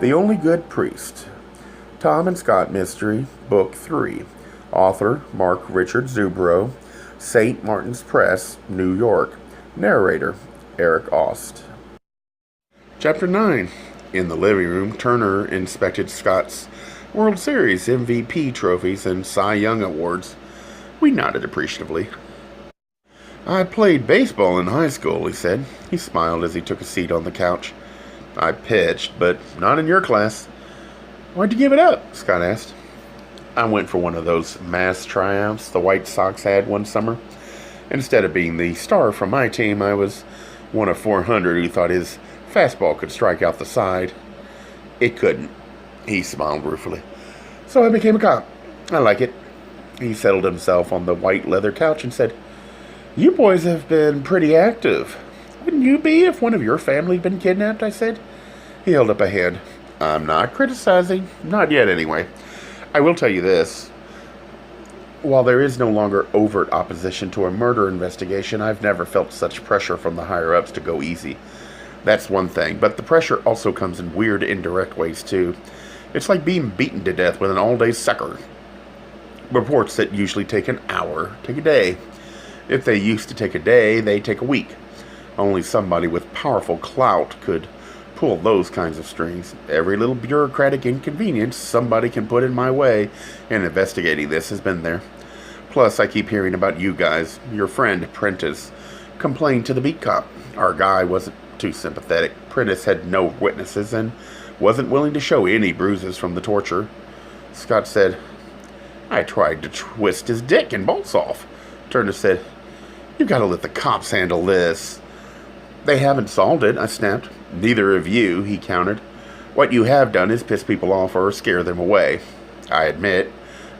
The Only Good Priest. Tom and Scott Mystery, Book 3. Author Mark Richard Zubro. St. Martin's Press, New York. Narrator Eric Aust. Chapter 9. In the living room, Turner inspected Scott's World Series MVP trophies and Cy Young awards. We nodded appreciatively. "I played baseball in high school," he said. He smiled as he took a seat on the couch. "I pitched, but not in your class." "Why'd you give it up?" Scott asked. "I went for one of those mass tryouts the White Sox had one summer. Instead of being the star from my team, I was one of 400 who thought his fastball could strike out the side. It couldn't." He smiled ruefully. "So I became a cop. I like it." He settled himself on the white leather couch and said, "You boys have been pretty active. Wouldn't you be if one of your family had been kidnapped?" I said. He held up a hand. "I'm not criticizing. Not yet, anyway. I will tell you this. While there is no longer overt opposition to a murder investigation, I've never felt such pressure from the higher-ups to go easy. That's one thing, but the pressure also comes in weird, indirect ways, too. It's like being beaten to death with an all-day sucker. Reports that usually take an hour take a day. If they used to take a day, they take a week. Only somebody with powerful clout could pull those kinds of strings. Every little bureaucratic inconvenience somebody can put in my way in investigating this has been there. Plus, I keep hearing about you guys. Your friend, Prentice, complained to the beat cop. Our guy wasn't too sympathetic. Prentice had no witnesses and wasn't willing to show any bruises from the torture." Scott said, "I tried to twist his dick and bolts off." Turner said, "You've got to let the cops handle this." "They haven't solved it," I snapped. "Neither have you," he countered. "What you have done is piss people off or scare them away. I admit,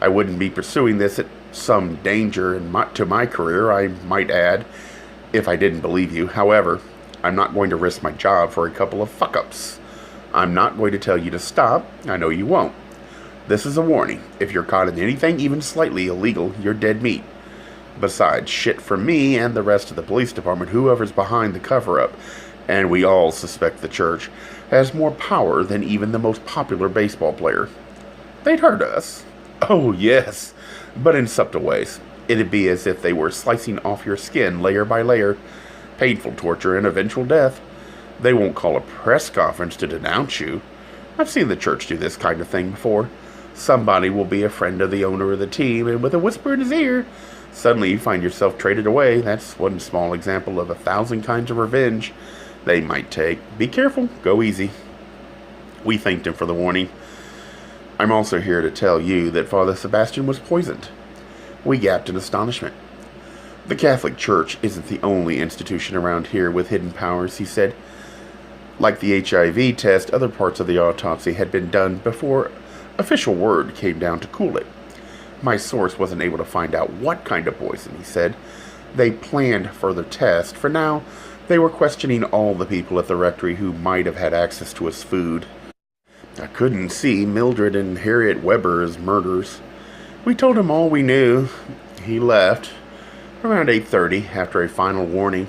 I wouldn't be pursuing this at some danger to my career, I might add, if I didn't believe you. However, I'm not going to risk my job for a couple of fuck-ups. I'm not going to tell you to stop. I know you won't. This is a warning. If you're caught in anything even slightly illegal, you're dead meat. Besides, shit from me and the rest of the police department, whoever's behind the cover-up, and we all suspect the church, has more power than even the most popular baseball player. They'd hurt us. Oh, yes, but in subtle ways. It'd be as if they were slicing off your skin layer by layer. Painful torture and eventual death. They won't call a press conference to denounce you. I've seen the church do this kind of thing before. Somebody will be a friend of the owner of the team, and with a whisper in his ear, suddenly you find yourself traded away. That's one small example of 1,000 kinds of revenge they might take. Be careful. Go easy." We thanked him for the warning. "I'm also here to tell you that Father Sebastian was poisoned." We gasped in astonishment. "The Catholic Church isn't the only institution around here with hidden powers," he said. "Like the HIV test, other parts of the autopsy had been done before official word came down to cool it. My source wasn't able to find out what kind of poison," he said. "They planned further tests. For now, they were questioning all the people at the rectory who might have had access to his food. I couldn't see Mildred and Harriet Weber as murderers. We told him all we knew. He left around 8:30 after a final warning.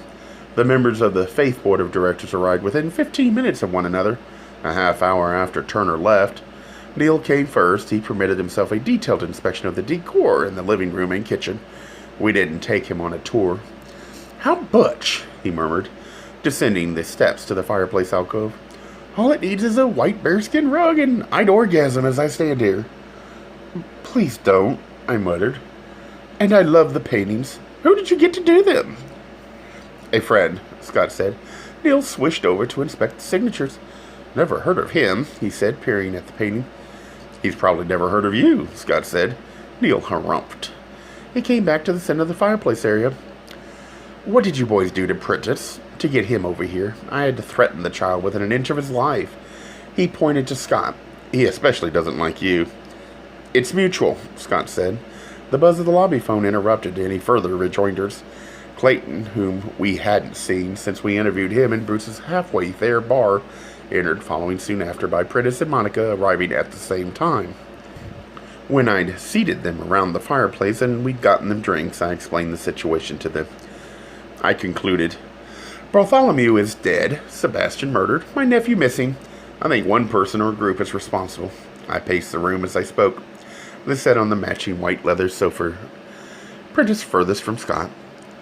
The members of the Faith Board of Directors arrived within 15 minutes of one another. A half hour after Turner left, Neil came first. He permitted himself a detailed inspection of the decor in the living room and kitchen. We didn't take him on a tour. "How butch," he murmured, descending the steps to the fireplace alcove. "All it needs is a white bearskin rug, and I'd orgasm as I stand here." "Please don't," I muttered. "And I love the paintings. Who did you get to do them?" "A friend," Scott said. Neil swished over to inspect the signatures. "Never heard of him," he said, peering at the painting. "He's probably never heard of you," Scott said. Neil harumphed. He came back to the center of the fireplace area. "What did you boys do to Prentice to get him over here? I had to threaten the child within an inch of his life." He pointed to Scott. "He especially doesn't like you." "It's mutual," Scott said. The buzz of the lobby phone interrupted any further rejoinders. Clayton, whom we hadn't seen since we interviewed him in Bruce's halfway there bar, entered, following soon after by Prentice and Monica arriving at the same time. When I'd seated them around the fireplace and we'd gotten them drinks, I explained the situation to them. I concluded, "Bartholomew is dead, Sebastian murdered, my nephew missing. I think one person or group is responsible. I paced the room as I spoke. They sat on the matching white leather sofa, Prentice furthest from Scott.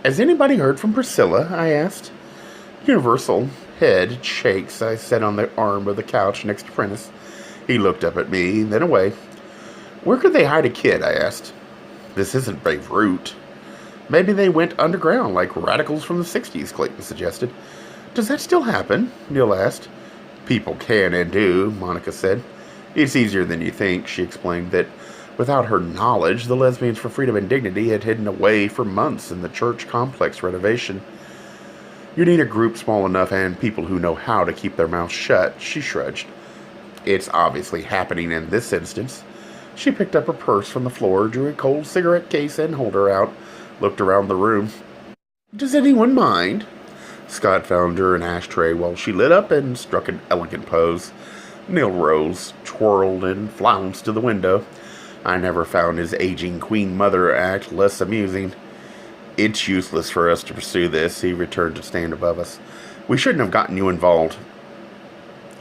Has anybody heard from Priscilla? I asked. Universal head shakes. I sat on the arm of the couch next to Prentice. He looked up at me, then away. Where could they hide a kid? I asked. This isn't Beirut. Maybe they went underground like radicals from the 60s, Clayton suggested. Does that still happen? Neil asked. People can and do, Monica said. It's easier than you think, she explained that without her knowledge, the Lesbians for Freedom and Dignity had hidden away for months in the church complex renovation. You need a group small enough and people who know how to keep their mouths shut, she shrugged. It's obviously happening in this instance. She picked up her purse from the floor, drew a cold cigarette case and holder out, looked around the room. Does anyone mind? Scott found her an ashtray while she lit up and struck an elegant pose. Neil rose, twirled, and flounced to the window. I never found his aging Queen Mother act less amusing. It's useless for us to pursue this, he returned to stand above us. We shouldn't have gotten you involved.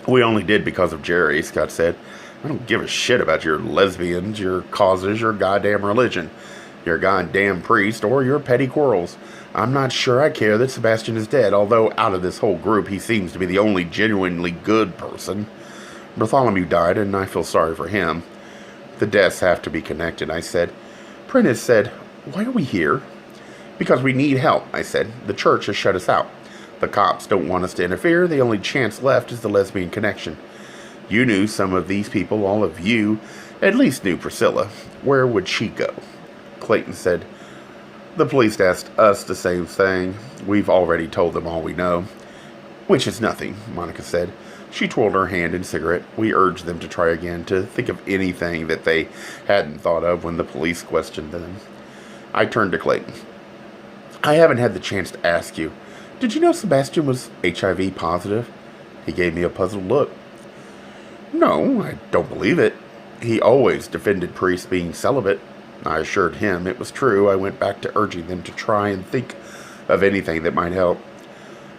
We only did because of Jerry, Scott said. I don't give a shit about your lesbians, your causes, your goddamn religion, your goddamn priest, or your petty quarrels. I'm not sure I care that Sebastian is dead, although out of this whole group he seems to be the only genuinely good person. Bartholomew died, and I feel sorry for him. The deaths have to be connected, I said. Prentice said, why are we here? Because we need help, I said. The church has shut us out. The cops don't want us to interfere. The only chance left is the lesbian connection. You knew some of these people, all of you, at least knew Priscilla. Where would she go? Clayton said, the police asked us the same thing. We've already told them all we know. Which is nothing, Monica said. She twirled her hand in cigarette. We urged them to try again, to think of anything that they hadn't thought of when the police questioned them. I turned to Clayton. I haven't had the chance to ask you. Did you know Sebastian was HIV positive? He gave me a puzzled look. No, I don't believe it. He always defended priests being celibate. I assured him it was true. I went back to urging them to try and think of anything that might help.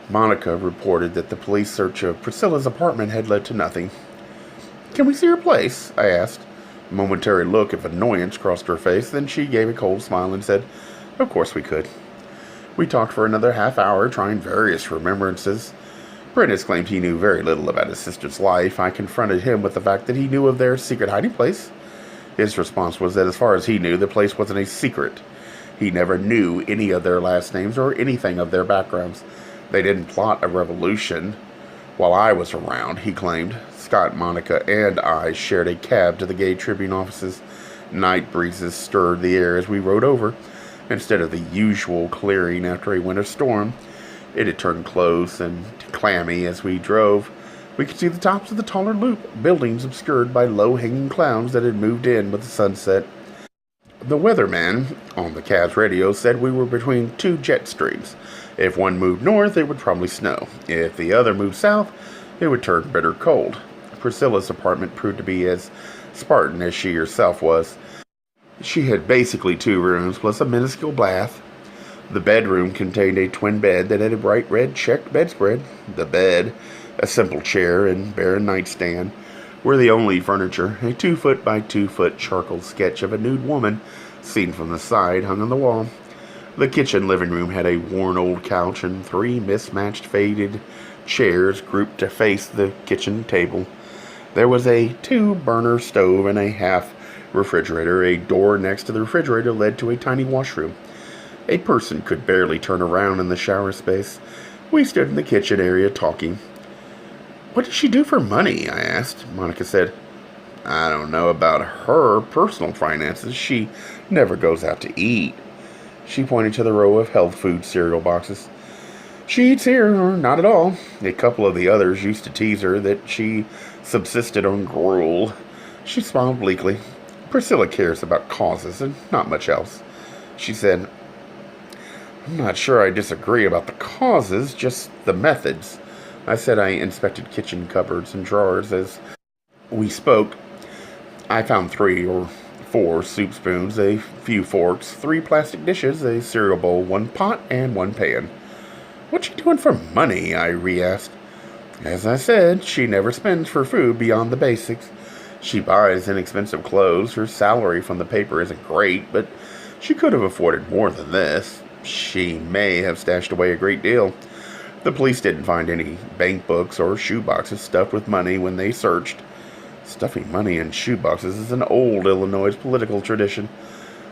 Monica reported that the police search of Priscilla's apartment had led to nothing. Can we see her place? I asked. A momentary look of annoyance crossed her face, then she gave a cold smile and said, of course we could. We talked for another half hour, trying various remembrances. Prentice claimed he knew very little about his sister's life. I confronted him with the fact that he knew of their secret hiding place. His response was that as far as he knew, the place wasn't a secret. He never knew any of their last names or anything of their backgrounds. They didn't plot a revolution while I was around, he claimed. Scott, Monica, and I shared a cab to the Gay Tribune offices. Night breezes stirred the air as we rode over. Instead of the usual clearing after a winter storm, it had turned close and clammy as we drove. We could see the tops of the taller loop, buildings obscured by low-hanging clouds that had moved in with the sunset. The weatherman on the cab's radio said we were between two jet streams. If one moved north, it would probably snow. If the other moved south, it would turn bitter cold. Priscilla's apartment proved to be as Spartan as she herself was. She had basically 2 rooms plus a minuscule bath. The bedroom contained a twin bed that had a bright red checked bedspread. The bed, a simple chair, and barren nightstand were the only furniture. A 2-foot by 2-foot charcoal sketch of a nude woman, seen from the side, hung on the wall. The kitchen living room had a worn old couch and 3 mismatched faded chairs grouped to face the kitchen table. There was a 2-burner stove and a half refrigerator. A door next to the refrigerator led to a tiny washroom. A person could barely turn around in the shower space. We stood in the kitchen area talking. What does she do for money? I asked. Monica said, I don't know about her personal finances. She never goes out to eat. She pointed to the row of health food cereal boxes. She eats here, or not at all. A couple of the others used to tease her that she subsisted on gruel. She smiled bleakly. Priscilla cares about causes and not much else. She said, I'm not sure I disagree about the causes, just the methods. I said I inspected kitchen cupboards and drawers as we spoke. I found 3 or 4 soup spoons, a few forks, 3 plastic dishes, a cereal bowl, 1 pot, and 1 pan. What's she doing for money? I re-asked. As I said, she never spends for food beyond the basics. She buys inexpensive clothes. Her salary from the paper isn't great, but she could have afforded more than this. She may have stashed away a great deal. The police didn't find any bank books or shoeboxes stuffed with money when they searched. Stuffing money in shoeboxes is an old Illinois political tradition.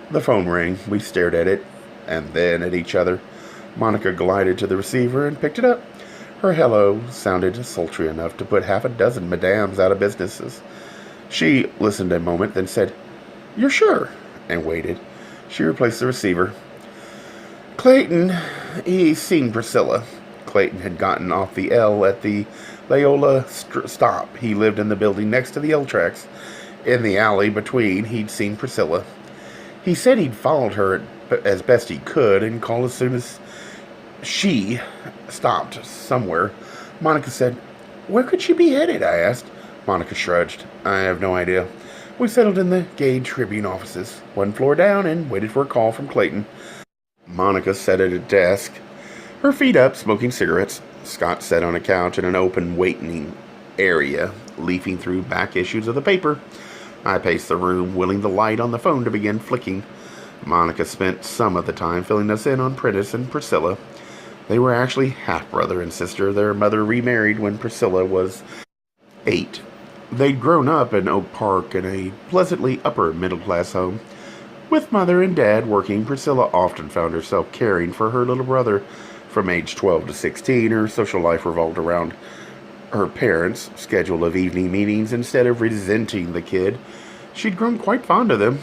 The phone rang. We stared at it, and then at each other. Monica glided to the receiver and picked it up. Her hello sounded sultry enough to put half a dozen madams out of businesses. She listened a moment, then said, "You're sure?" and waited. She replaced the receiver. "Clayton, he's seen Priscilla." Clayton had gotten off the L at the Loyola stop. He lived in the building next to the L tracks. In the alley between, he'd seen Priscilla. He said he'd followed her as best he could and called as soon as she stopped somewhere. Monica said, "Where could she be headed?" I asked. Monica shrugged. "I have no idea. We settled in the Gage Tribune offices, one floor down, and waited for a call from Clayton." Monica sat at a desk, her feet up, smoking cigarettes. Scott sat on a couch in an open waiting area, leafing through back issues of the paper. I paced the room, willing the light on the phone to begin flicking. Monica spent some of the time filling us in on Prentice and Priscilla. They were actually half-brother and sister. Their mother remarried when Priscilla was 8. They'd grown up in Oak Park in a pleasantly upper-middle-class home. With Mother and Dad working, Priscilla often found herself caring for her little brother. From age 12 to 16, her social life revolved around her parents' schedule of evening meetings. Instead of resenting the kid, she'd grown quite fond of them.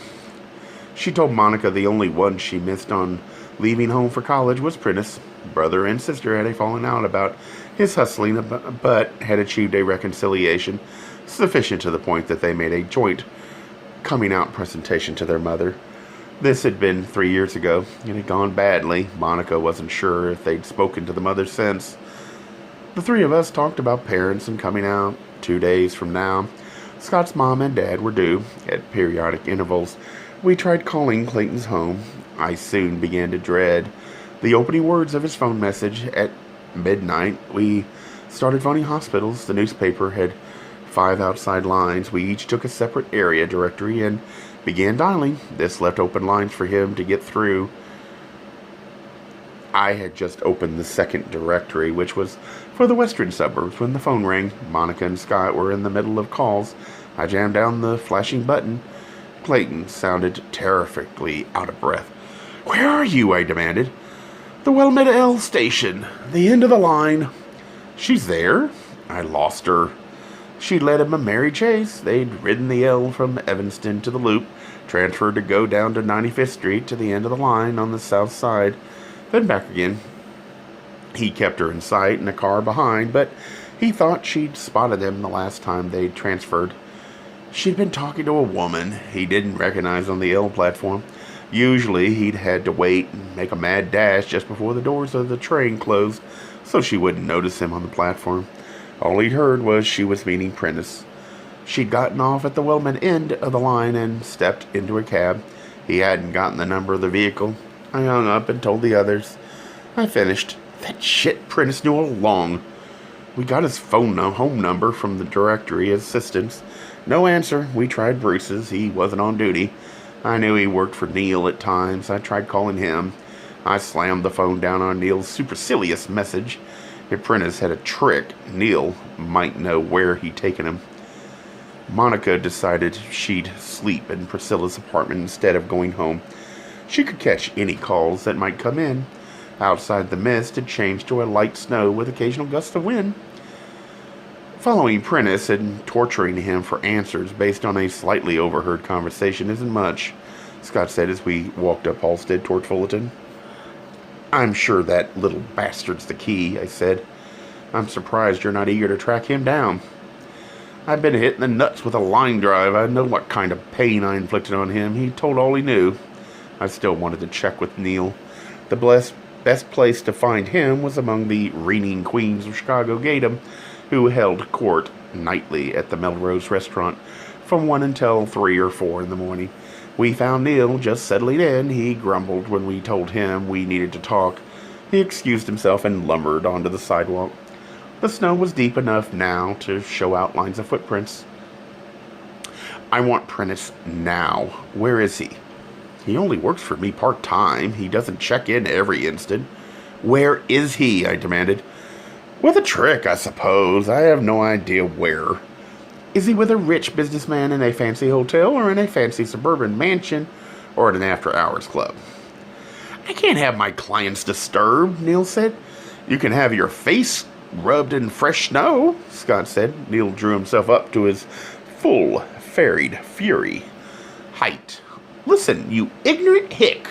She told Monica the only one she missed on leaving home for college was Prentice. Brother and sister had a falling out about his hustling, but had achieved a reconciliation sufficient to the point that they made a joint coming out presentation to their mother. This had been 3 years ago. It had gone badly. Monica wasn't sure if they'd spoken to the mother since. The three of us talked about parents and coming out. 2 days from now, Scott's mom and dad were due. At periodic intervals, we tried calling Clayton's home. I soon began to dread the opening words of his phone message. At midnight, we started phoning hospitals. The newspaper had 5 outside lines. We each took a separate area directory and began dialing. This left open lines for him to get through. I had just opened the second directory, which was for the western suburbs, when the phone rang. Monica and Scott were in the middle of calls. I jammed down the flashing button. Clayton sounded terrifically out of breath. "Where are you?" I demanded. "The Wilmette L station. The end of the line." "She's there?" "I lost her." She'd led him a merry chase. They'd ridden the L from Evanston to the Loop, transferred to go down to 95th Street to the end of the line on the south side, then back again. He kept her in sight in a car behind, but he thought she'd spotted them the last time they'd transferred. She'd been talking to a woman he didn't recognize on the L platform. Usually he'd had to wait and make a mad dash just before the doors of the train closed, so she wouldn't notice him on the platform. All he'd heard was she was meeting Prentice. She'd gotten off at the Wilmette end of the line and stepped into a cab. He hadn't gotten the number of the vehicle. I hung up and told the others. I finished. That shit Prentice knew all along. We got his home number from the directory assistants. No answer. We tried Bruce's. He wasn't on duty. I knew he worked for Neil at times. I tried calling him. I slammed the phone down on Neil's supercilious message. If Prentice had a trick, Neil might know where he'd taken him. Monica decided she'd sleep in Priscilla's apartment instead of going home. She could catch any calls that might come in. Outside, the mist had changed to a light snow with occasional gusts of wind. Following Prentice and torturing him for answers based on a slightly overheard conversation isn't much, Scott said as we walked up Halstead toward Fullerton. "I'm sure that little bastard's the key," I said. "I'm surprised you're not eager to track him down." "I've been hit in the nuts with a line drive. I know what kind of pain I inflicted on him. He told all he knew." I still wanted to check with Neil. The best place to find him was among the reigning queens of Chicago Gatum, who held court nightly at the Melrose restaurant from 1 until 3 or 4 in the morning. We found Neil just settling in. He grumbled when we told him we needed to talk. He excused himself and lumbered onto the sidewalk. The snow was deep enough now to show outlines of footprints. I want Prentice now. Where is he? He only works for me part-time. He doesn't check in every instant. Where is he? I demanded. With a trick, I suppose. I have no idea where. Is he with a rich businessman in a fancy hotel or in a fancy suburban mansion or at an after-hours club? I can't have my clients disturbed, Neil said. You can have your face rubbed in fresh snow, Scott said. Neil drew himself up to his full, ferried fury height. Listen, you ignorant hick.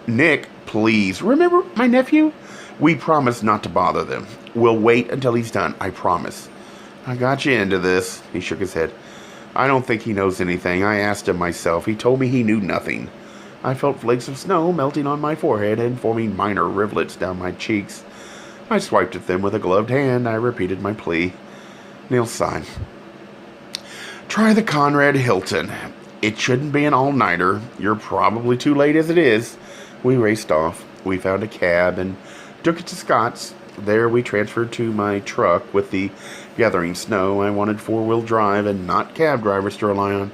Nick, please, remember my nephew? We promised not to bother them. We'll wait until he's done, I promise. I got you into this, he shook his head. I don't think he knows anything. I asked him myself. He told me he knew nothing. I felt flakes of snow melting on my forehead and forming minor rivulets down my cheeks. I swiped at them with a gloved hand. I repeated my plea. Neil sighed. Try the Conrad Hilton. It shouldn't be an all-nighter. You're probably too late as it is. We raced off. We found a cab and took it to Scott's. There we transferred to my truck with the gathering snow. I wanted four-wheel drive and not cab drivers to rely on.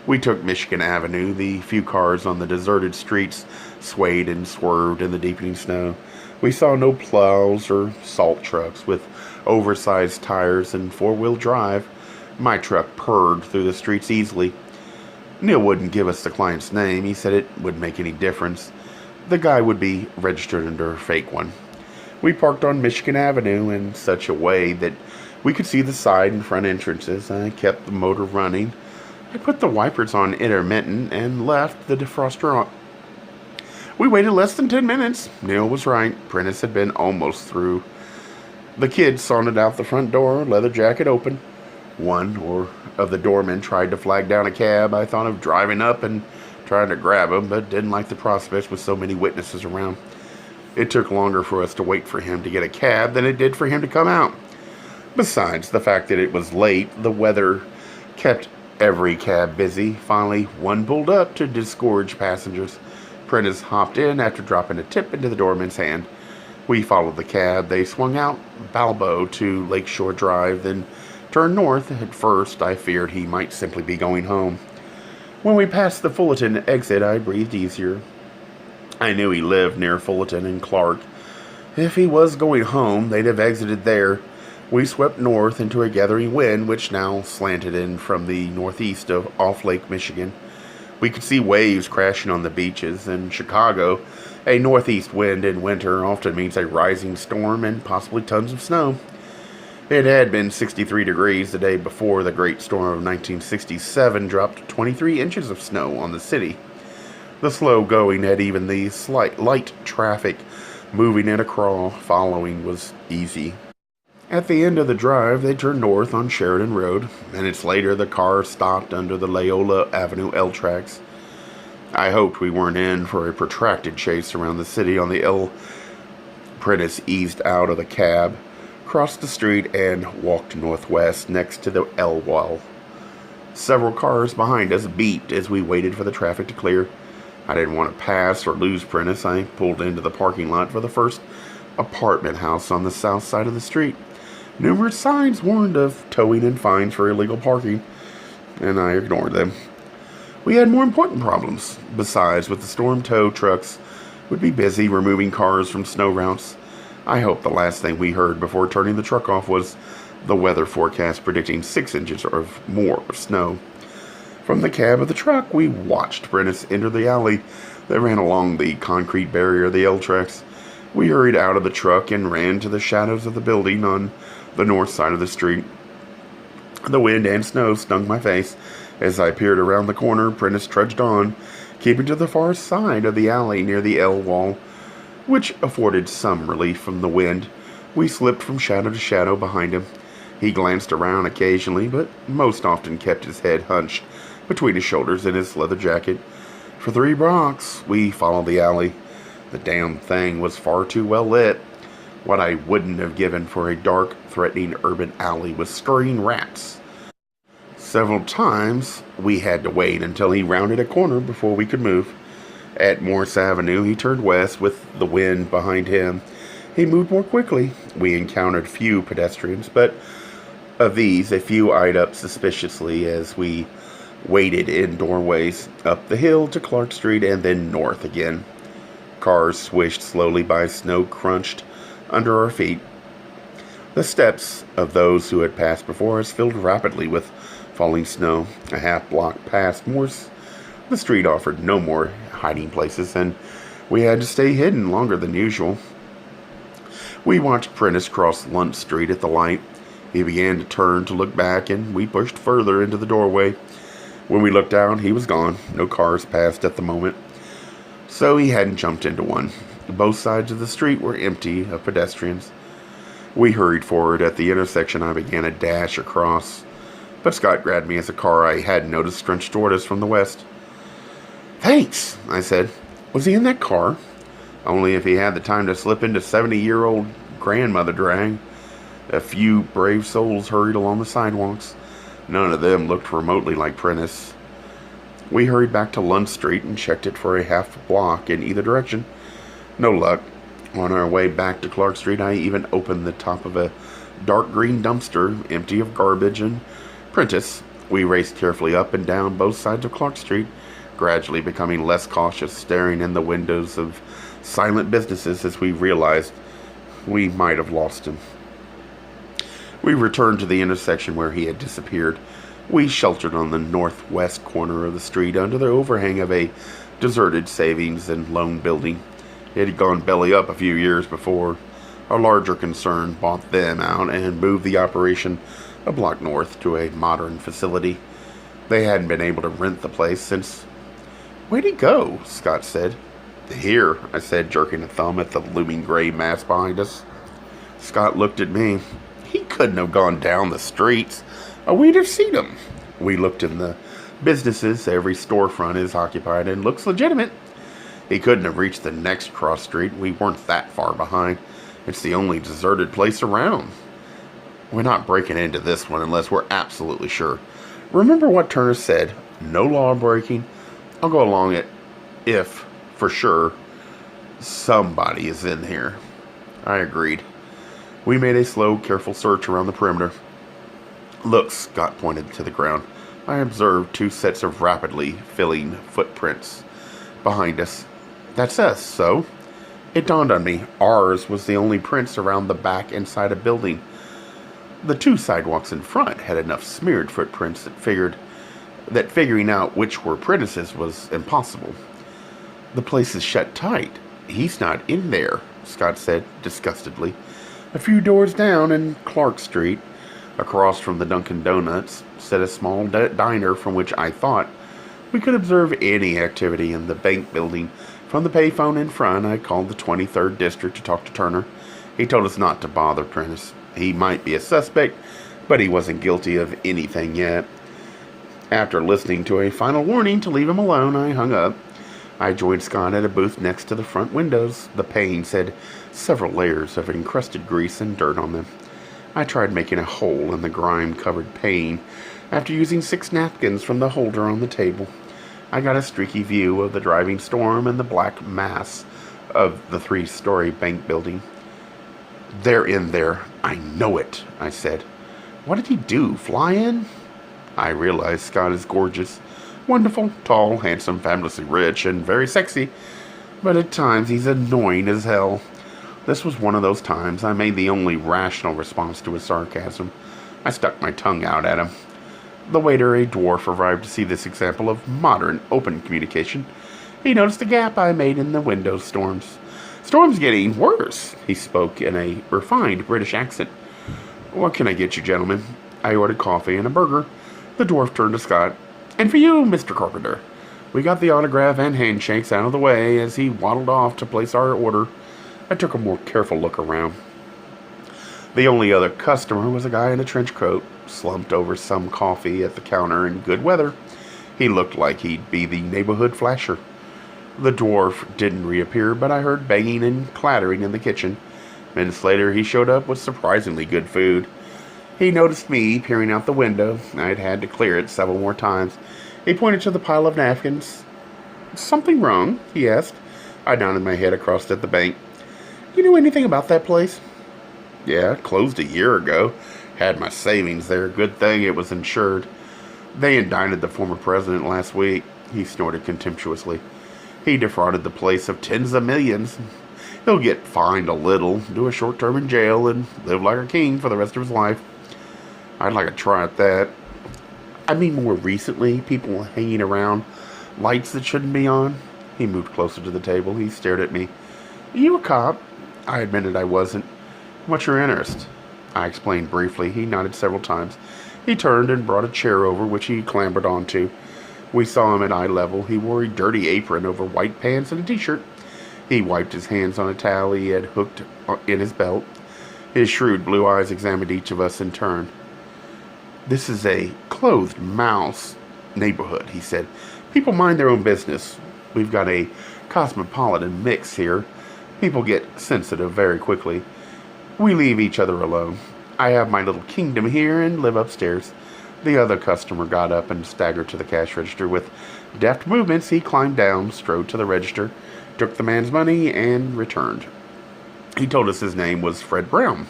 We took Michigan Avenue. The few cars on the deserted streets swayed and swerved in the deepening snow. We saw no plows or salt trucks with oversized tires and four-wheel drive. My truck purred through the streets easily. Neil wouldn't give us the client's name. He said it wouldn't make any difference. The guy would be registered under a fake one. We parked on Michigan Avenue in such a way that we could see the side and front entrances. I kept the motor running. I put the wipers on intermittent and left the defroster on. We waited less than 10 minutes. Neil was right. Prentice had been almost through. The kid sauntered out the front door, leather jacket open. One of the doormen tried to flag down a cab. I thought of driving up and trying to grab him, but didn't like the prospect with so many witnesses around. It took longer for us to wait for him to get a cab than it did for him to come out. Besides the fact that it was late, the weather kept every cab busy. Finally, one pulled up to disgorge passengers. Prentice hopped in after dropping a tip into the doorman's hand. We followed the cab. They swung out Balbo to Lakeshore Drive, then turned north. At first, I feared he might simply be going home. When we passed the Fullerton exit, I breathed easier. I knew he lived near Fullerton and Clark. If he was going home, they'd have exited there. We swept north into a gathering wind, which now slanted in from the northeast off Lake Michigan. We could see waves crashing on the beaches. In Chicago, a northeast wind in winter often means a rising storm and possibly tons of snow. It had been 63 degrees the day before the great storm of 1967 dropped 23 inches of snow on the city. The slow going had even the light traffic moving in a crawl following was easy. At the end of the drive, they turned north on Sheridan Road. Minutes later, the car stopped under the Loyola Avenue L tracks. I hoped we weren't in for a protracted chase around the city on the L. Prentice eased out of the cab, crossed the street, and walked northwest next to the L wall. Several cars behind us beeped as we waited for the traffic to clear. I didn't want to pass or lose Prentice. I pulled into the parking lot for the first apartment house on the south side of the street. Numerous signs warned of towing and fines for illegal parking, and I ignored them. We had more important problems. Besides, with the storm, tow trucks would be busy removing cars from snow routes. I hoped the last thing we heard before turning the truck off was the weather forecast predicting 6 inches or more of snow. From the cab of the truck, we watched Prentice enter the alley that ran along the concrete barrier of the L tracks. We hurried out of the truck and ran to the shadows of the building on the north side of the street. The wind and snow stung my face. As I peered around the corner, Prentice trudged on, keeping to the far side of the alley near the L wall, which afforded some relief from the wind. We slipped from shadow to shadow behind him. He glanced around occasionally, but most often kept his head hunched between his shoulders in his leather jacket. For 3 blocks, we followed the alley. The damn thing was far too well lit. What I wouldn't have given for a dark, threatening urban alley with scurrying rats. Several times, we had to wait until he rounded a corner before we could move. At Morse Avenue, he turned west with the wind behind him. He moved more quickly. We encountered few pedestrians, but of these, a few eyed up suspiciously as we waited in doorways up the hill to Clark Street and then north again. Cars swished slowly by, snow crunched under our feet. The steps of those who had passed before us filled rapidly with falling snow. A half block past Morse, the street offered no more hiding places, and we had to stay hidden longer than usual. We watched Prentice cross Lunt Street at the light. He began to turn to look back, and we pushed further into the doorway. When we looked down, he was gone. No cars passed at the moment, so he hadn't jumped into one. Both sides of the street were empty of pedestrians. We hurried forward. At the intersection, I began a dash across, but Scott grabbed me as a car I hadn't noticed scrunched toward us from the west. "Thanks," I said. "Was he in that car?" "Only if he had the time to slip into 70-year-old grandmother drag." A few brave souls hurried along the sidewalks. None of them looked remotely like Prentice. We hurried back to Lund Street and checked it for a half block in either direction. No luck. On our way back to Clark Street, I even opened the top of a dark green dumpster, empty of garbage and Prentice. We raced carefully up and down both sides of Clark Street, gradually becoming less cautious, staring in the windows of silent businesses as we realized we might have lost him. We returned to the intersection where he had disappeared. We sheltered on the northwest corner of the street under the overhang of a deserted savings and loan building. It had gone belly up a few years before. A larger concern bought them out and moved the operation a block north to a modern facility. They hadn't been able to rent the place since... "Where'd he go?" Scott said. "Here," I said, jerking a thumb at the looming gray mass behind us. Scott looked at me. "He couldn't have gone down the streets. We'd have seen him." We looked in the businesses. Every storefront is occupied and looks legitimate. He couldn't have reached the next cross street. We weren't that far behind. It's the only deserted place around. We're not breaking into this one unless we're absolutely sure. Remember what Turner said, no law breaking. I'll go along it if, for sure, somebody is in here. I agreed. We made a slow, careful search around the perimeter. "Look," Scott pointed to the ground. I observed two sets of rapidly filling footprints behind us. "That's us, so?" It dawned on me. Ours was the only prints around the back inside a building. The two sidewalks in front had enough smeared footprints that figuring out which were Prentice's was impossible. "The place is shut tight. He's not in there," Scott said disgustedly. A few doors down in Clark Street, across from the Dunkin' Donuts, sat a small diner from which I thought we could observe any activity in the bank building. From the payphone in front, I called the 23rd District to talk to Turner. He told us not to bother Prentice. He might be a suspect, but he wasn't guilty of anything yet. After listening to a final warning to leave him alone, I hung up. I joined Scott at a booth next to the front windows. The panes had several layers of encrusted grease and dirt on them. I tried making a hole in the grime-covered pane after using 6 napkins from the holder on the table. I got a streaky view of the driving storm and the black mass of the 3-story bank building. "They're in there. I know it," I said. "What did he do? Fly in?" I realized Scott is gorgeous. Wonderful, tall, handsome, fabulously rich, and very sexy. But at times he's annoying as hell. This was one of those times. I made the only rational response to his sarcasm. I stuck my tongue out at him. The waiter, a dwarf, arrived to see this example of modern, open communication. He noticed the gap I made in the window storms. "Storm's getting worse," he spoke in a refined British accent. "What can I get you, gentlemen?" I ordered coffee and a burger. The dwarf turned to Scott. "And for you, Mr. Carpenter." We got the autograph and handshakes out of the way as he waddled off to place our order. I took a more careful look around. The only other customer was a guy in a trench coat, slumped over some coffee at the counter in good weather. He looked like he'd be the neighborhood flasher. The dwarf didn't reappear, but I heard banging and clattering in the kitchen. Minutes later, he showed up with surprisingly good food. He noticed me peering out the window. I'd had to clear it several more times. He pointed to the pile of napkins. "Something wrong?" he asked. I nodded my head across at the bank. "You know anything about that place?" Yeah, closed a year ago. Had my savings there. Good thing it was insured. They indicted the former president last week. He snorted contemptuously. He defrauded the place of tens of millions. He'll get fined a little, do a short term in jail, and live like a king for the rest of his life. I'd like a try at that. I mean, more recently, people hanging around lights that shouldn't be on. He moved closer to the table. He stared at me. You a cop? I admitted I wasn't. What's your interest? I explained briefly. He nodded several times. He turned and brought a chair over, which he clambered onto. We saw him at eye level. He wore a dirty apron over white pants and a t-shirt. He wiped his hands on a towel he had hooked in his belt. His shrewd blue eyes examined each of us in turn. This is a clothed mouse neighborhood, he said. People mind their own business. We've got a cosmopolitan mix here. People get sensitive very quickly. We leave each other alone. I have my little kingdom here and live upstairs. The other customer got up and staggered to the cash register. With deft movements, he climbed down, strode to the register, took the man's money, and returned. He told us his name was Fred Brown.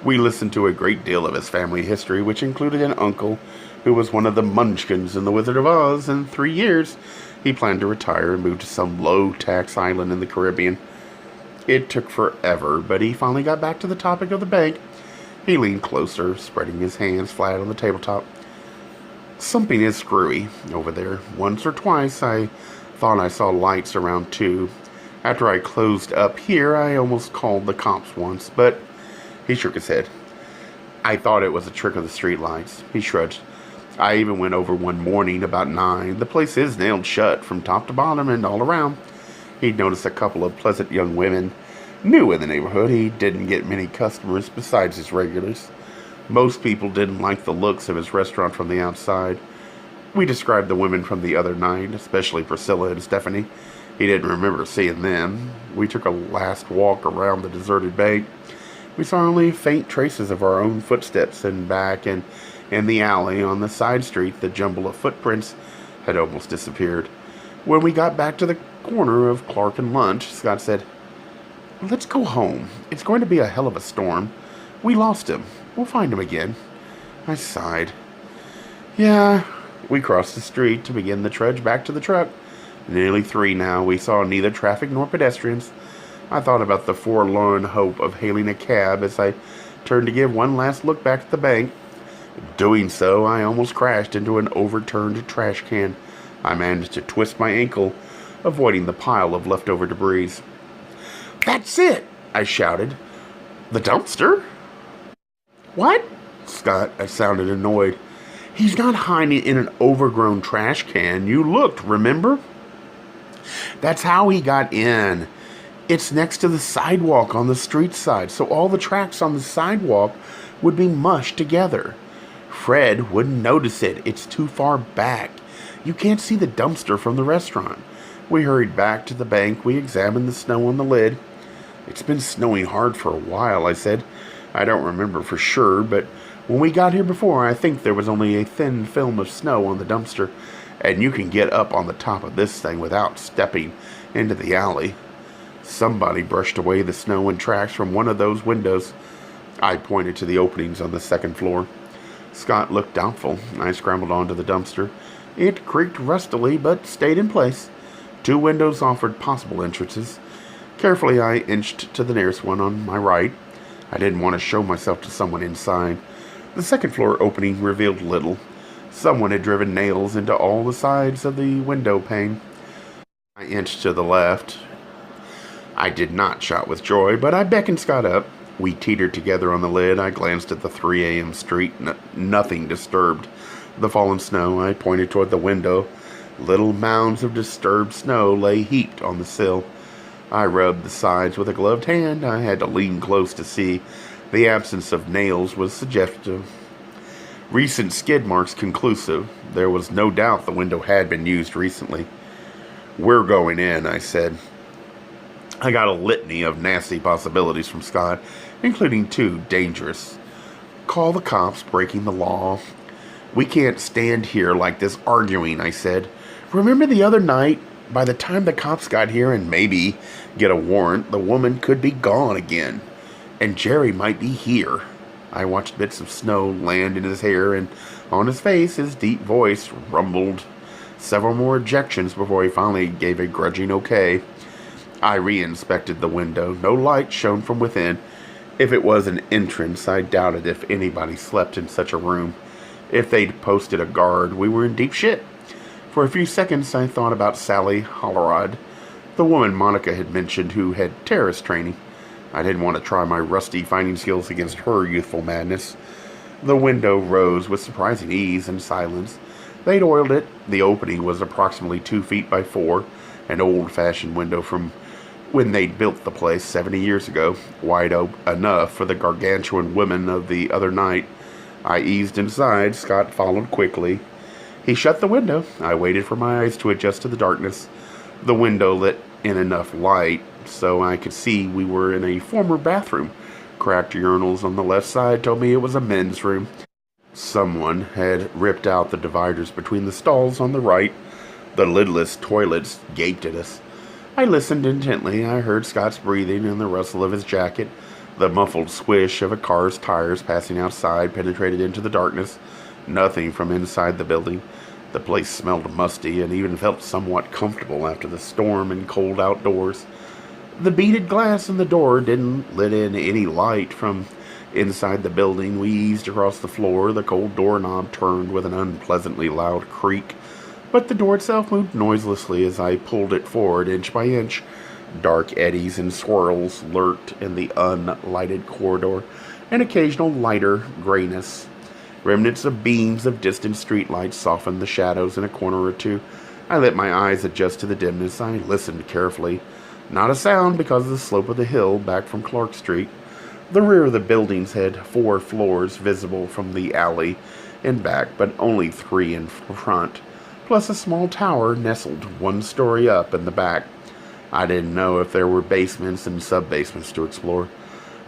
We listened to a great deal of his family history, which included an uncle who was one of the Munchkins in The Wizard of Oz. In 3 years, he planned to retire and move to some low-tax island in the Caribbean. It took forever, but he finally got back to the topic of the bank. He leaned closer, spreading his hands flat on the tabletop. Something is screwy over there. Once or twice, I thought I saw lights around 2. After I closed up here, I almost called the cops once, but he shook his head. I thought it was a trick of the streetlights. He shrugged. I even went over one morning about 9. The place is nailed shut from top to bottom and all around. He'd noticed a couple of pleasant young women new in the neighborhood. He didn't get many customers besides his regulars. Most people didn't like the looks of his restaurant from the outside. We described the women from the other night, especially Priscilla and Stephanie. He didn't remember seeing them. We took a last walk around the deserted bank. We saw only faint traces of our own footsteps, and back and in the alley on the side street, the jumble of footprints had almost disappeared. When we got back to the corner of Clark and Lunch, Scott said, "Let's go home. It's going to be a hell of a storm. We lost him. We'll find him again." I sighed. Yeah. We crossed the street to begin the trudge back to the truck. Nearly 3 now. We saw neither traffic nor pedestrians. I thought about the forlorn hope of hailing a cab as I turned to give one last look back at the bank. Doing so, I almost crashed into an overturned trash can. I managed to twist my ankle, avoiding the pile of leftover debris. "That's it!" I shouted. "The dumpster?" "What?" I sounded annoyed. "He's not hiding in an overgrown trash can. You looked, remember?" "That's how he got in. It's next to the sidewalk on the street side, so all the tracks on the sidewalk would be mushed together. Fred wouldn't notice it. It's too far back. You can't see the dumpster from the restaurant." We hurried back to the bank. We examined the snow on the lid. "It's been snowing hard for a while," I said. "I don't remember for sure, but when we got here before, I think there was only a thin film of snow on the dumpster, and you can get up on the top of this thing without stepping into the alley. Somebody brushed away the snow and tracks from one of those windows." I pointed to the openings on the second floor. Scott looked doubtful. I scrambled onto the dumpster. It creaked rustily, but stayed in place. 2 windows offered possible entrances. Carefully, I inched to the nearest one on my right. I didn't want to show myself to someone inside. The second floor opening revealed little. Someone had driven nails into all the sides of the window pane. I inched to the left. I did not shout with joy, but I beckoned Scott up. We teetered together on the lid. I glanced at the 3 a.m. street. Nothing disturbed the fallen snow. I pointed toward the window. Little mounds of disturbed snow lay heaped on the sill. I rubbed the sides with a gloved hand. I had to lean close to see. The absence of nails was suggestive. Recent skid marks conclusive. There was no doubt the window had been used recently. "We're going in," I said. I got a litany of nasty possibilities from Scott, including 2 dangerous. "Call the cops, breaking the law." "We can't stand here like this arguing," I said. "Remember the other night? By the time the cops got here and maybe get a warrant, the woman could be gone again." And Jerry might be here. I watched bits of snow land in his hair, and on his face his deep voice rumbled several more ejections before he finally gave a grudging okay. I re-inspected the window. No light shone from within. If it was an entrance, I doubted if anybody slept in such a room. If they'd posted a guard, we were in deep shit. For a few seconds, I thought about Sally Hollerod, the woman Monica had mentioned who had terrorist training. I didn't want to try my rusty fighting skills against her youthful madness. The window rose with surprising ease and silence. They'd oiled it. The opening was approximately 2 feet by 4, an old-fashioned window from when they'd built the place 70 years ago, wide enough for the gargantuan women of the other night. I eased inside. Scott followed quickly. He shut the window. I waited for my eyes to adjust to the darkness. The window let in enough light so I could see we were in a former bathroom. Cracked urinals on the left side told me it was a men's room. Someone had ripped out the dividers between the stalls on the right. The lidless toilets gaped at us. I listened intently. I heard Scott's breathing and the rustle of his jacket. The muffled swish of a car's tires passing outside penetrated into the darkness. Nothing from inside the building. The place smelled musty and even felt somewhat comfortable after the storm and cold outdoors. The beaded glass in the door didn't let in any light from inside the building. We eased across the floor. The cold doorknob turned with an unpleasantly loud creak, but the door itself moved noiselessly as I pulled it forward inch by inch. Dark eddies and swirls lurked in the unlighted corridor, and occasional lighter grayness. Remnants of beams of distant streetlights softened the shadows in a corner or two. I let my eyes adjust to the dimness. I listened carefully. Not a sound because of the slope of the hill back from Clark Street. The rear of the buildings had 4 floors visible from the alley and back, but only 3 in front, plus a small tower nestled 1 story up in the back. I didn't know if there were basements and sub-basements to explore.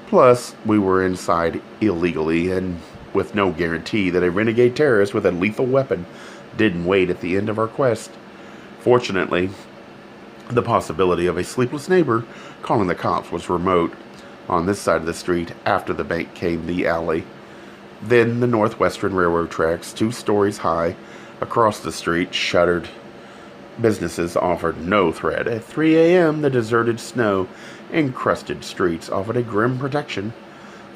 Plus, we were inside illegally and with no guarantee that a renegade terrorist with a lethal weapon didn't wait at the end of our quest. Fortunately, the possibility of a sleepless neighbor calling the cops was remote. On this side of the street, after the bank, came the alley. Then the Northwestern Railroad tracks, 2 stories high. Across the street, shuttered businesses offered no threat. At 3 a.m., the deserted snow-encrusted streets offered a grim protection.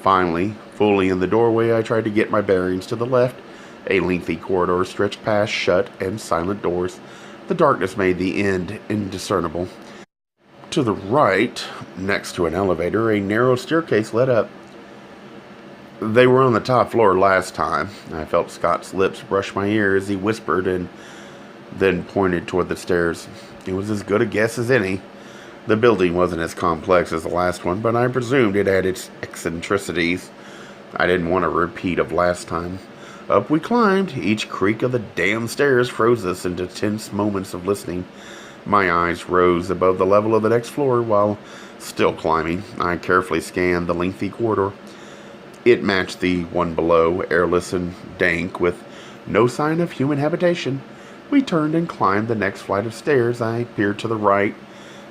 Finally, fully in the doorway, I tried to get my bearings. To the left, a lengthy corridor stretched past shut and silent doors. The darkness made the end indiscernible. To the right, next to an elevator, a narrow staircase led up. They were on the top floor last time. I felt Scott's lips brush my ear as he whispered and then pointed toward the stairs. It was as good a guess as any. The building wasn't as complex as the last one, but I presumed it had its eccentricities. I didn't want a repeat of last time. Up we climbed. Each creak of the damn stairs froze us into tense moments of listening. My eyes rose above the level of the next floor while still climbing. I carefully scanned the lengthy corridor. It matched the one below, airless and dank, with no sign of human habitation. We turned and climbed the next flight of stairs. I peered to the right.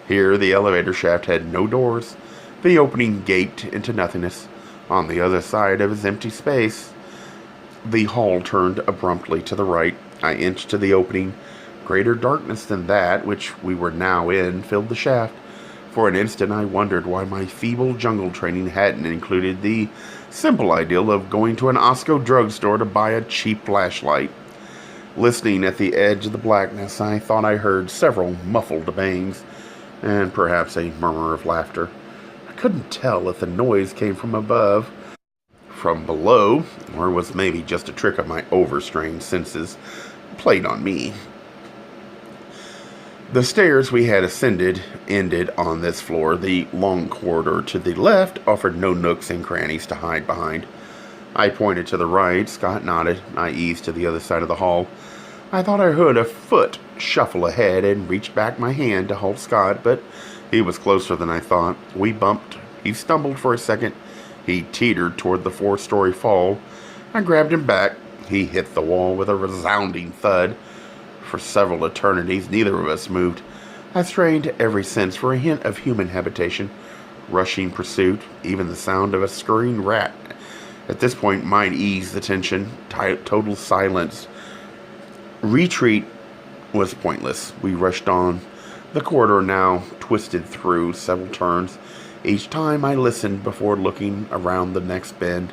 Here, the elevator shaft had no doors. The opening gaped into nothingness. On the other side of his empty space, the hall turned abruptly to the right. I inched to the opening. Greater darkness than that which we were now in filled the shaft. For an instant I wondered why my feeble jungle training hadn't included the simple ideal of going to an Osco drugstore to buy a cheap flashlight. Listening at the edge of the blackness, I thought I heard several muffled bangs, and perhaps a murmur of laughter. I couldn't tell if the noise came from above, from below, or was maybe just a trick of my overstrained senses played on me. The stairs we had ascended ended on this floor. The long corridor to the left offered no nooks and crannies to hide behind. I pointed to the right. Scott nodded. I eased to the other side of the hall. I thought I heard a foot shuffle ahead and reached back my hand to halt Scott, but he was closer than I thought. We bumped. He stumbled for a second. He teetered toward the 4-story fall. I grabbed him back. He hit the wall with a resounding thud. For several eternities, neither of us moved. I strained every sense for a hint of human habitation. rushing pursuit. Even the sound of a scurrying rat at this point might ease the tension. Total silence. Retreat was pointless. We rushed on. The corridor now twisted through several turns. Each time I listened before looking around the next bend.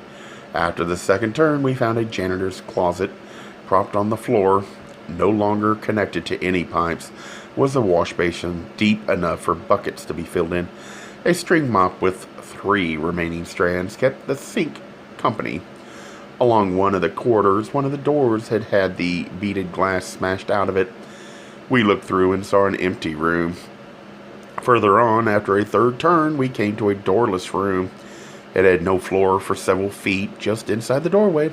After the second turn, we found a janitor's closet propped on the floor. No longer connected to any pipes was a wash basin deep enough for buckets to be filled in. A string mop with 3 remaining strands kept the sink company. Along one of the corridors, one of the doors had had the beaded glass smashed out of it. We looked through and saw an empty room. Further on, after a third turn, we came to a doorless room. It had no floor for several feet, just inside the doorway.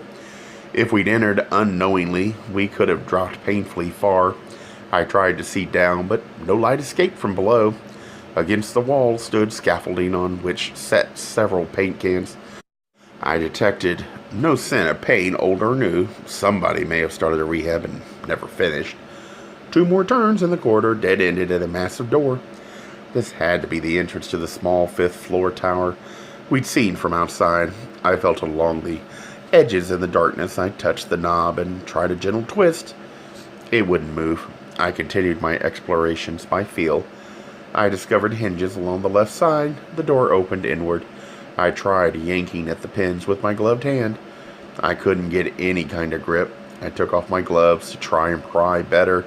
If we'd entered unknowingly, we could have dropped painfully far. I tried to see down, but no light escaped from below. Against the wall stood scaffolding on which sat several paint cans. I detected no scent of paint, old or new. Somebody may have started a rehab and never finished. 2 more turns in the corridor dead-ended at a massive door. This had to be the entrance to the small 5th-floor tower we'd seen from outside. I felt along the edges in the darkness. I touched the knob and tried a gentle twist. It wouldn't move. I continued my explorations by feel. I discovered hinges along the left side. The door opened inward. I tried yanking at the pins with my gloved hand. I couldn't get any kind of grip. I took off my gloves to try and pry better.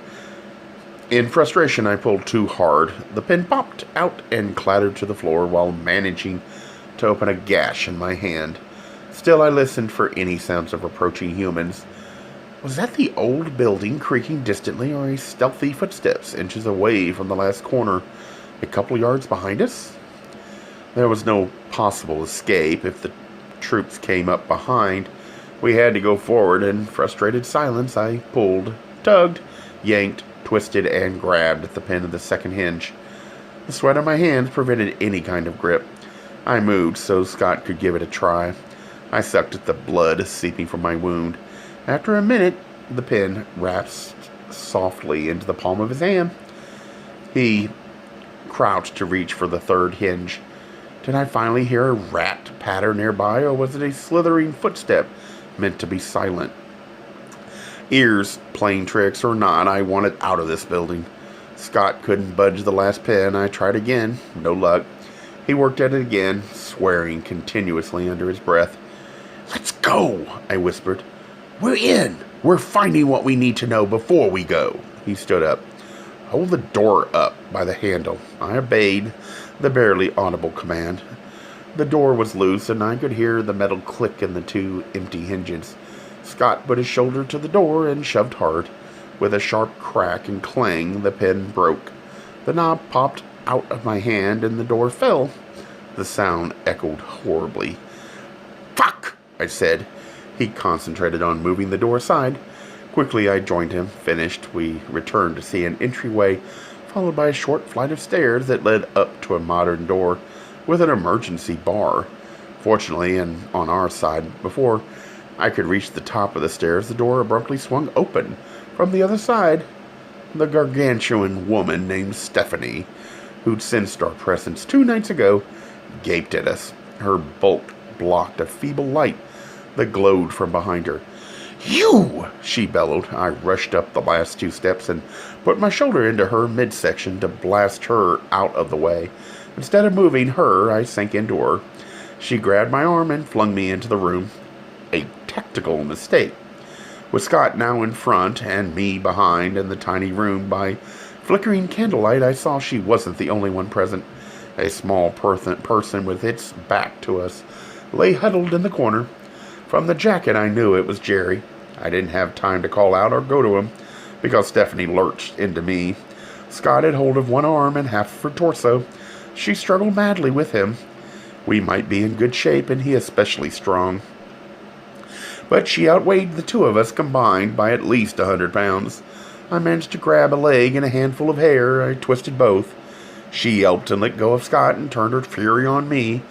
In frustration, I pulled too hard. The pin popped out and clattered to the floor while managing to open a gash in my hand. Still, I listened for any sounds of approaching humans. Was that the old building creaking distantly, or a stealthy footsteps inches away from the last corner, a couple yards behind us? There was no possible escape if the troops came up behind. We had to go forward. In frustrated silence, I pulled, tugged, yanked, twisted, and grabbed at the pin of the second hinge. The sweat on my hands prevented any kind of grip. I moved so Scott could give it a try. I sucked at the blood seeping from my wound. After a minute, the pin rasped softly into the palm of his hand. He crouched to reach for the third hinge. Did I finally hear a rat patter nearby, or was it a slithering footstep meant to be silent? Ears playing tricks or not, I wanted out of this building. Scott couldn't budge the last pin. I tried again. No luck. He worked at it again, swearing continuously under his breath. "Let's go," I whispered. "We're in. We're finding what we need to know before we go." He stood up. "Hold the door up by the handle." I obeyed the barely audible command. The door was loose, and I could hear the metal click in the 2 empty hinges. Scott put his shoulder to the door and shoved hard. With a sharp crack and clang, the pin broke. The knob popped out of my hand, and the door fell. The sound echoed horribly. "Fuck!" I said. He concentrated on moving the door aside. Quickly, I joined him. Finished, we returned to see an entryway, followed by a short flight of stairs that led up to a modern door with an emergency bar. Fortunately, and on our side, before I could reach the top of the stairs, the door abruptly swung open. From the other side, the gargantuan woman named Stephanie, who'd sensed our presence 2 nights ago, gaped at us. Her bulk blocked a feeble light that glowed from behind her. "You!" she bellowed. I rushed up the last 2 steps and put my shoulder into her midsection to blast her out of the way. Instead of moving her, I sank into her. She grabbed my arm and flung me into the room. A tactical mistake. With Scott now in front and me behind in the tiny room, by flickering candlelight, I saw she wasn't the only one present. A small person with its back to us lay huddled in the corner. From the jacket, I knew it was Jerry. I didn't have time to call out or go to him, because Stephanie lurched into me. Scott had hold of one arm and half of her torso. She struggled madly with him. We might be in good shape, and he especially strong. But she outweighed the 2 of us combined by at least 100 pounds. I managed to grab a leg and a handful of hair. I twisted both. She yelped and let go of Scott and turned her fury on me.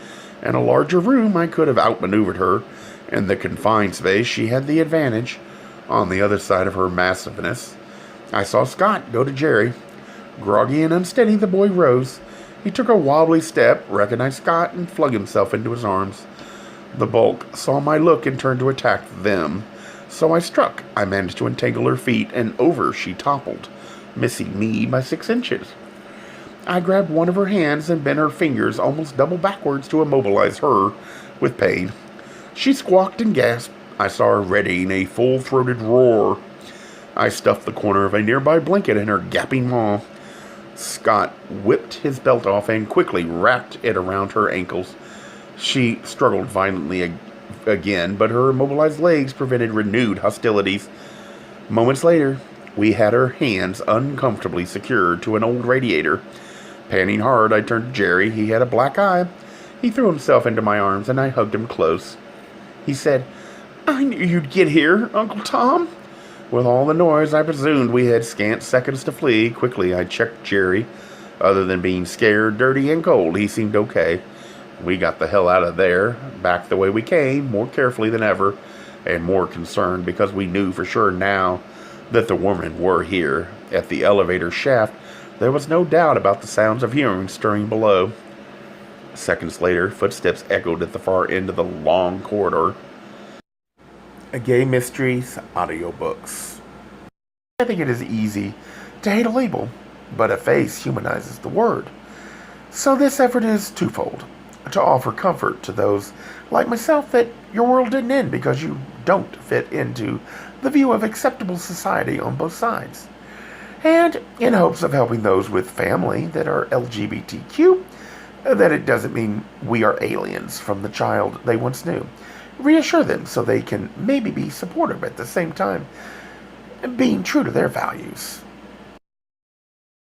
In a larger room, I could have outmaneuvered her. In the confined space, she had the advantage. On the other side of her massiveness, I saw Scott go to Jerry. Groggy and unsteady, the boy rose. He took a wobbly step, recognized Scott, and flung himself into his arms. The bulk saw my look and turned to attack them. So I struck. I managed to entangle her feet, and over she toppled, missing me by 6 inches. I grabbed one of her hands and bent her fingers almost double backwards to immobilize her with pain. She squawked and gasped. I saw her readying a full-throated roar. I stuffed the corner of a nearby blanket in her gaping maw. Scott whipped his belt off and quickly wrapped it around her ankles. She struggled violently again, but her immobilized legs prevented renewed hostilities. Moments later, we had her hands uncomfortably secured to an old radiator. Panting hard, I turned to Jerry. He had a black eye. He threw himself into my arms, and I hugged him close. He said, "I knew you'd get here, Uncle Tom." With all the noise, I presumed we had scant seconds to flee. Quickly, I checked Jerry. Other than being scared, dirty, and cold, he seemed okay. We got the hell out of there, back the way we came, more carefully than ever, and more concerned because we knew for sure now that the women were here. At the elevator shaft, there was no doubt about the sounds of hearing stirring below. Seconds later, footsteps echoed at the far end of the long corridor. A Gay Mysteries audiobooks. I think it is easy to hate a label, but a face humanizes the word. So this effort is twofold. To offer comfort to those like myself that your world didn't end because you don't fit into the view of acceptable society on both sides. And in hopes of helping those with family that are LGBTQ, that it doesn't mean we are aliens from the child they once knew. Reassure them so they can maybe be supportive at the same time, being true to their values.